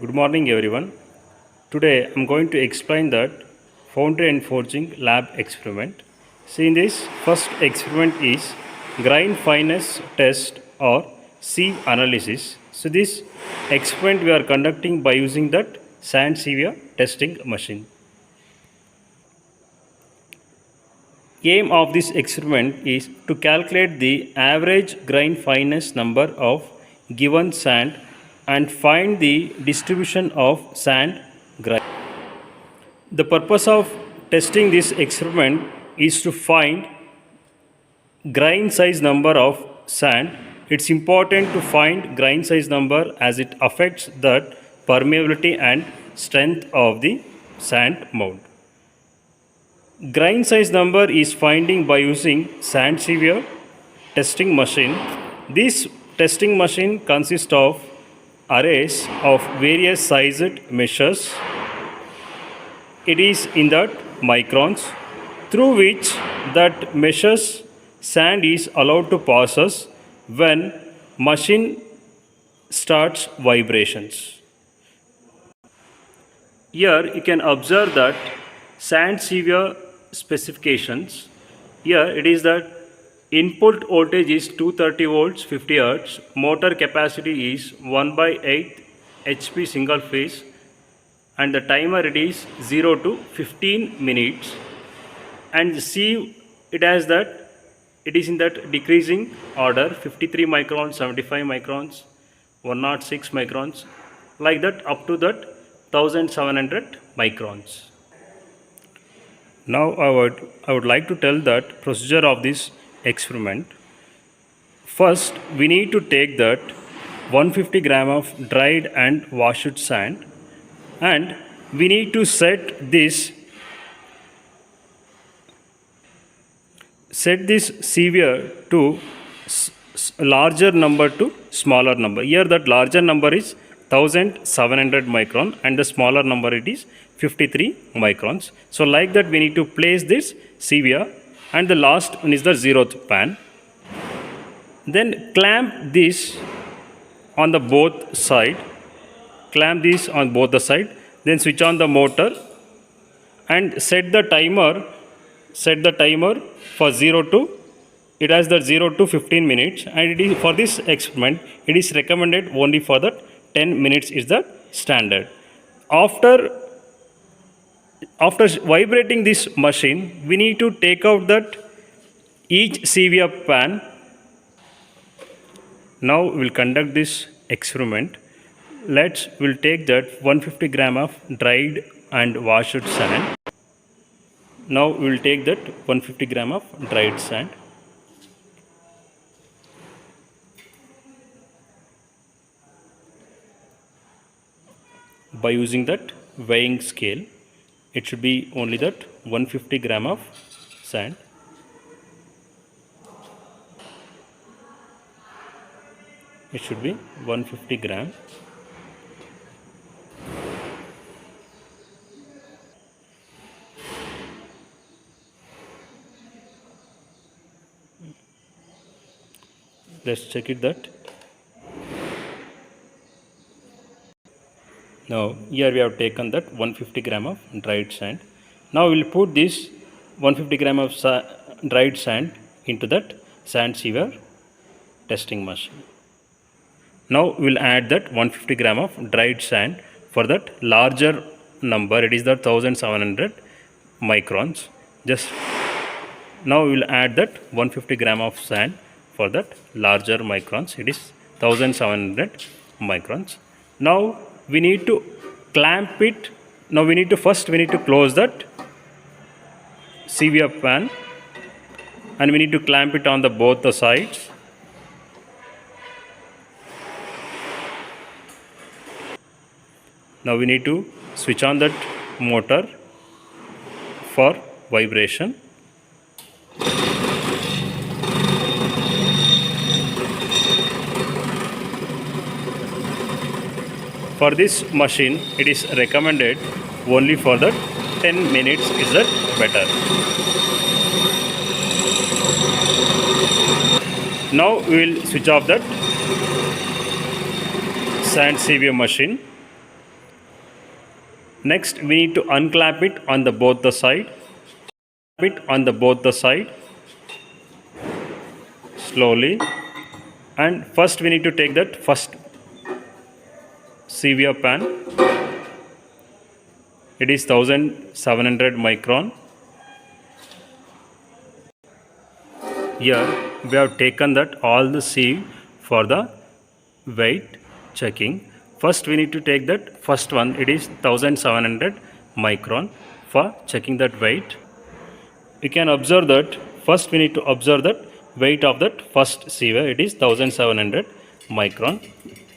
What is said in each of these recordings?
Good morning everyone. Today I'm going to explain that foundry and forging lab experiment. See, in this first experiment is grind fineness test or sieve analysis. So this experiment we are conducting by using that sand sieve testing machine. Aim of this experiment is to calculate the average grain fineness number of given sand and find the distribution of sand grain. The purpose of testing this experiment is to find grain size number of sand. It's important to find grain size number as it affects the permeability and strength of the sand mound. Grain size number is finding by using sand sieve testing machine. This testing machine consists of arrays of various sized measures. It is in that microns through which that measures sand is allowed to pass when machine starts vibrations. Here you can observe that sand sieve specifications. Here it is that input voltage is 230 volts 50 hertz, motor capacity is 1/8 HP single phase, and the timer it is 0 to 15 minutes, and sieve it has that it is in that decreasing order 53 microns, 75 microns, 106 microns, like that up to that 1700 microns. Now I would like to tell that procedure of this experiment. First we need to take that 150 gram of dried and washed sand, and we need to set this sieve to larger number to smaller number. Here that larger number is 1700 micron and the smaller number it is 53 microns. So like that we need to place this sieve, and the last one is the 0th pan. Then clamp this on the both side. Clamp this on both the side. Then switch on the motor and set the timer. Set the timer for 0 to, it has the 0 to 15 minutes, and it is for this experiment it is recommended only for the 10 minutes is the standard. After vibrating this machine, we need to take out that each sieve pan. Now we will conduct this experiment. We'll take that 150 gram of dried and washed sand. Now we will take that 150 gram of dried sand. By using that weighing scale, it should be only that 150 gram of sand. It should be 150 gram. Let's check it that. Now here we have taken that 150 gram of dried sand. Now we will put this 150 gram of dried sand into that sand sieve testing machine. Now we will add that 150 gram of dried sand for that larger number, it is that 1700 microns. Just now we will add that 150 gram of sand for that larger microns, it is 1700 microns. Now we need to clamp it. Now we need to close that sieve pan, and we need to clamp it on the both the sides. Now we need to switch on that motor for vibration. For this machine it is recommended only for the 10 minutes is that better. Now we will switch off that sand sieve machine. Next we need to unclap it on the both the side. Slowly, and first we need to take that first sieve pan. It is 1700 micron. Here we have taken that all the sieve for the weight checking. First we need to take that first one, it is 1700 micron for checking that weight. You can observe that first we need to observe that weight of that first sieve, it is 1700 micron.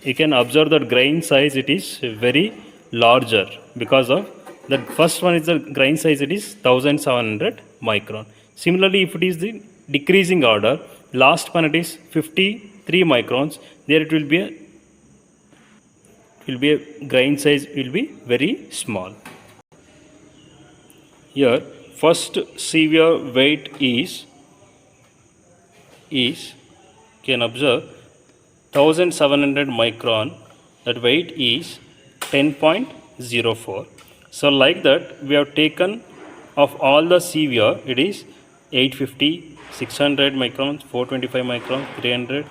You can observe that grain size, it is very larger because of that first one is the grain size, it is 1700 micron. Similarly, if it is the decreasing order, last one it is 53 microns, there it will be a grain size will be very small. Here first sieve weight is can observe 1700 micron, that weight is 10.04. So like that we have taken of all the sieve, it is 850, 600 microns, 425 microns, 300,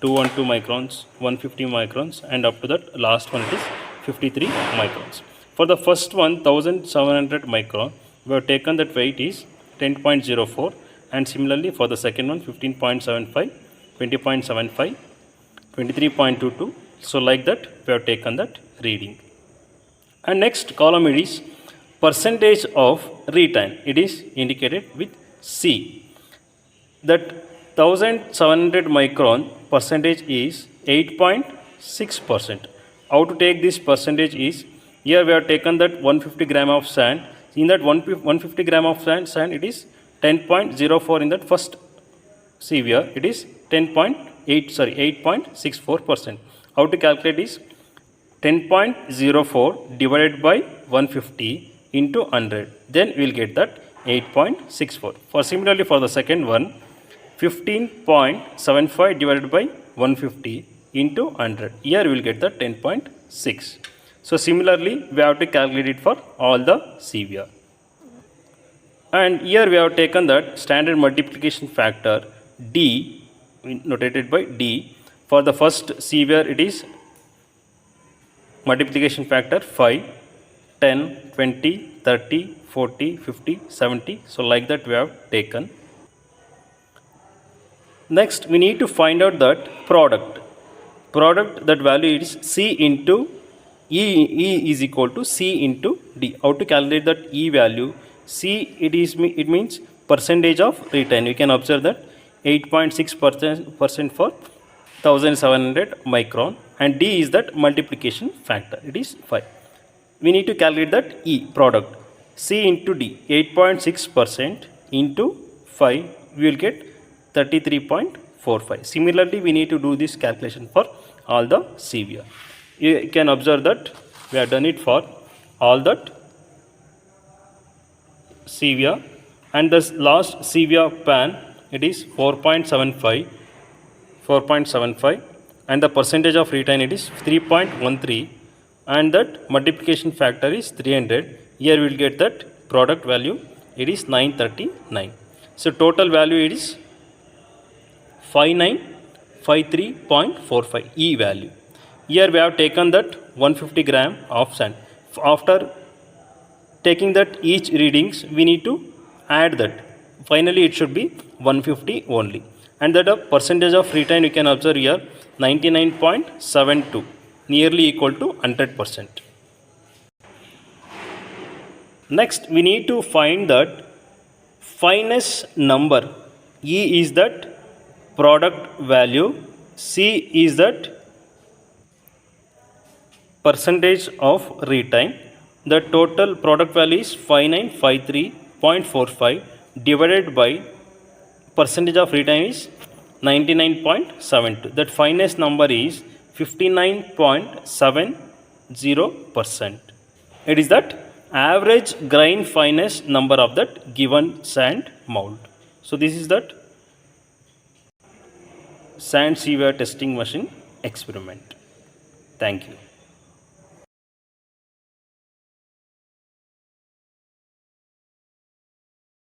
212 microns, 150 microns, and up to that last one it is 53 microns. For the first one 1700 micron, we have taken that weight is 10.04, and similarly for the second one 15.75, 20.75, 23.22. So like that we have taken that reading. And next column it is percentage of retain. It is indicated with C. That 1700 micron percentage is 8.6%. How to take this percentage is, here we have taken that 150 gram of sand. In that 150 gram of sand it is 10.04. In that first sieve it is 8.64%. How to calculate is 10.04 divided by 150 into 100, then we will get that 8.64. For similarly for the second one, 15.75 divided by 150 into 100, here we will get the 10.6. So similarly we have to calculate it for all the sieve. And here we have taken that standard multiplication factor D, notated by D. For the first sieve it is multiplication factor 5, 10, 20, 30, 40, 50, 70. So like that we have taken. Next we need to find out that product, that value is C into E is equal to C into D. How to calculate that E value? C it means percentage of retain. You can observe that 8.6% for 1700 micron, and D is that multiplication factor, it is 5. We need to calculate that E, product. C into D, 8.6% into 5, we will get 33.45. Similarly we need to do this calculation for all the sieve. You can observe that we have done it for all that sieve, and this last sieve pan it is 4.75, and the percentage of retain it is 3.13, and that multiplication factor is 300. Here we will get that product value, it is 939. So total value it is 5953.45 E value. Here we have taken that 150 gram of sand. After taking that each readings, we need to add that. Finally it should be 150 only. And that a percentage of retain you can observe here 99.72, nearly equal to 100%. Next we need to find that fineness number. E is that product value, C is that percentage of retain. The total product value is 5953.45 divided by percentage of retain is 99.72. That fineness number is 59.70%. It is that average grain fineness number of that given sand mold. So this is that sand sieve testing machine experiment. Thank you.